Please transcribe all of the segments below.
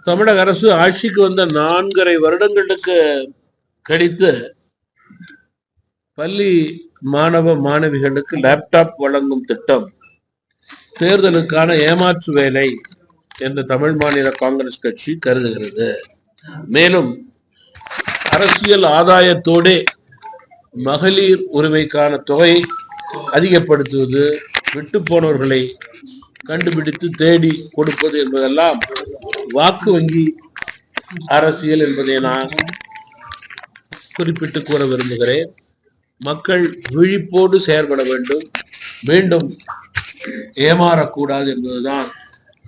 தமிழக அரசு ஆட்சிக்கு வந்த 4.5 வருடங்களுக்கு கழித்து பள்ளி மாணவ மாணவிகளுக்கு லேப்டாப் வழங்கும் திட்டம் தேர்தலுக்கான ஏமாற்று வேலை என்று தமிழ் மாநில காங்கிரஸ் கட்சி கருதுகிறது. மேலும் அரசியல் ஆதாயத்தோடு மகளிர் உரிமைக்கான தொகை அதிகப்படுத்துவது, விட்டு போனவர்களை கண்டுபிடித்து தேடி கொடுப்பது என்பதெல்லாம் வாக்கு வங்கி அரசியல் என்பதை நான் குறிப்பிட்டு கூற விரும்புகிறேன். மக்கள் விழிப்போடு செயல்பட வேண்டும், மீண்டும் ஏமாறக்கூடாது என்பதுதான்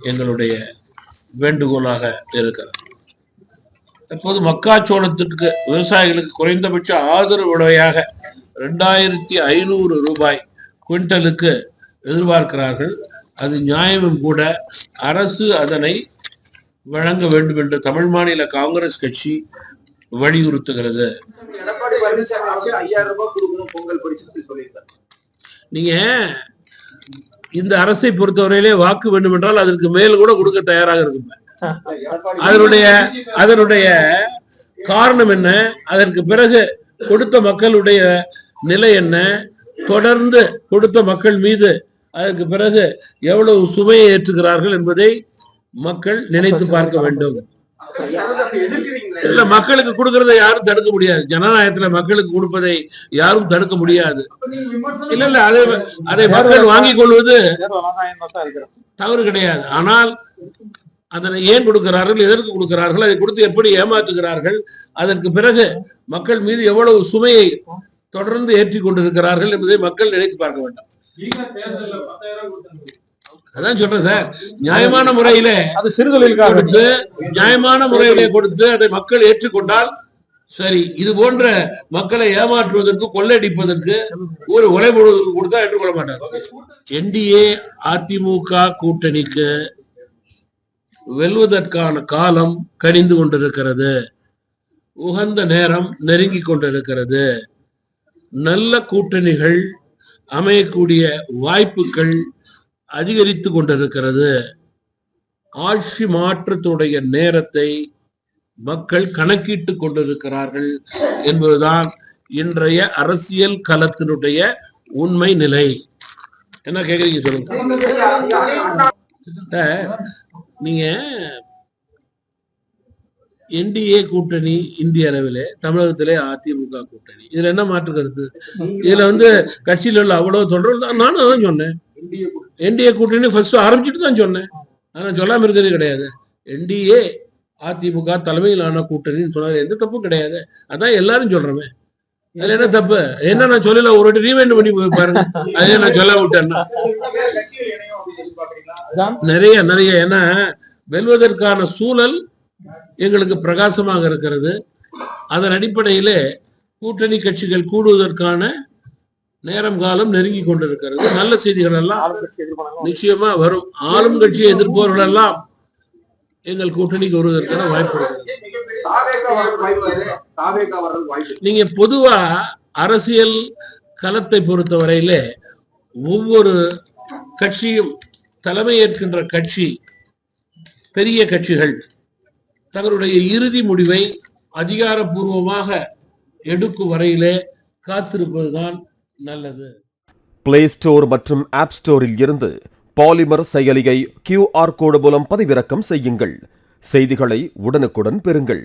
எங்களுடைய வேண்டுகோளாக இருக்கிறது. தற்போது மக்காச்சோளத்திற்கு விவசாயிகளுக்கு குறைந்தபட்ச ஆதரவு விலையாக 2500 ரூபாய் குவிண்டலுக்கு எதிர்பார்க்கிறார்கள். அது நியாயமும் கூட. அரசு அதனை வழங்க வேண்டும் என்று தமிழ் மாநில காங்கிரஸ் கட்சி வலியுறுத்துகிறது. நீங்க இந்த அரசை பொறுத்தவரையிலே வாக்கு வேண்டும் என்றால் அதற்கு மேல் கூட கொடுக்க தயாராக இருக்கும். அதனுடைய காரணம் என்ன? அதற்கு பிறகு கொடுத்த மக்களுடைய நிலை என்ன? தொடர்ந்து கொடுத்த மக்கள் மீது அதற்கு பிறகு எவ்வளவு சுமையை ஏற்றுகிறார்கள் என்பதை மக்கள் நினைத்து பார்க்க வேண்டும். இல்ல, மக்களுக்கு கொடுக்கறதை யாரும் தடுக்க முடியாது. ஜனநாயகத்துல மக்களுக்கு கொடுப்பதை யாரும் தடுக்க முடியாது. இல்ல அதை மக்கள் வாங்கிக் கொள்வது தவறு கிடையாது. ஆனால் அதனை ஏன் கொடுக்கிறார்கள், எதற்கு கொடுக்கிறார்கள், அதை கொடுத்து எப்படி ஏமாற்றுகிறார்கள், அதற்கு பிறகு மக்கள் மீது எவ்வளவு சுமையை தொடர்ந்து ஏற்றி கொண்டிருக்கிறார்கள் என்பதை மக்கள் நினைத்து பார்க்க வேண்டும். அதான் சொல்றேன் சார், நியாயமான முறையிலே அது சிறுதொழில் கொடுத்து நியாயமான முறையிலே கொடுத்து அதை மக்கள் ஏற்றுக்கொண்டால் சரி. இது போன்ற மக்களை ஏமாற்றுவதற்கு, கொள்ளையடிப்பதற்கு, ஒரு உரை முழுவதற்கு கொடுத்தா ஏற்றுக்கொள்ள மாட்டார். என்டிஏ அதிமுக கூட்டணிக்கு வெல்வதற்கான காலம் கனிந்து கொண்டிருக்கிறது. உகந்த நேரம் நெருங்கி கொண்டிருக்கிறது. நல்ல கூட்டணிகள் அமையக்கூடிய வாய்ப்புகள் அதிகரித்து கொண்டிருக்கிறது. ஆட்சி மாற்றத்துடைய நேரத்தை மக்கள் கணக்கிட்டு கொண்டிருக்கிறார்கள் என்பதுதான் இன்றைய அரசியல் களத்தினுடைய உண்மை நிலை. என்ன கேக்குறீங்க சொல்லுங்க. நீங்க என்டிஏ கூட்டணி இந்திய அளவிலே, தமிழகத்திலே அதிமுக கூட்டணி, இதுல என்ன மாற்று கருத்து? இதுல கட்சியில உள்ள அவ்வளவு தொண்டர்கள், நானும் அதான் சொன்னேன். என்டிஏ கூட்டணி ஃபர்ஸ்ட் ஆரம்பிச்சுட்டு தான் சொன்னேன். ஆனா சொல்லாம இருக்கிறது கிடையாது. என்டிஏ அதிமுக தலைமையிலான கூட்டணின்னு சொன்னது எந்த தப்பும் கிடையாது. அதான் எல்லாரும் சொல்றேன். அதுல என்ன தப்பு? என்ன நான் சொல்லல, ஒரு வாட்டி ரீவைண்ட் பண்ணி பாருங்க. அதே நான் சொல்ல விட்டேன்னா நிறைய ஏன்னா வெல்வதற்கான சூழல் எங்களுக்கு பிரகாசமாக இருக்கிறது. அதன் அடிப்படையிலே கூட்டணி கட்சிகள் கூடுவதற்கான நேரம் காலம் நெருங்கி கொண்டிருக்கிறது. நல்ல செய்திகள் எல்லாம் நிச்சயமா வரும். ஆளும் கட்சியை எதிர்ப்பவர்கள் எல்லாம் எங்கள் கூட்டணிக்கு வருவதற்கான வாய்ப்பு இருக்கு. நீங்க பொதுவா அரசியல் களத்தை பொறுத்தவரையிலே ஒவ்வொரு கட்சியும், தலைமையேற்கின்ற கட்சி, பெரிய கட்சிகள் தங்களுடைய இறுதி முடிவை அதிகாரப்பூர்வமாக எடுக்கும் வரையிலே காத்திருப்பதுதான் நல்லது. பிளே ஸ்டோர் மற்றும் ஆப் ஸ்டோரில் இருந்து பாலிமர் செயலியை QR கோடு மூலம் பதிவிறக்கம் செய்யுங்கள். செய்திகளை உடனுக்குடன் பெறுங்கள்.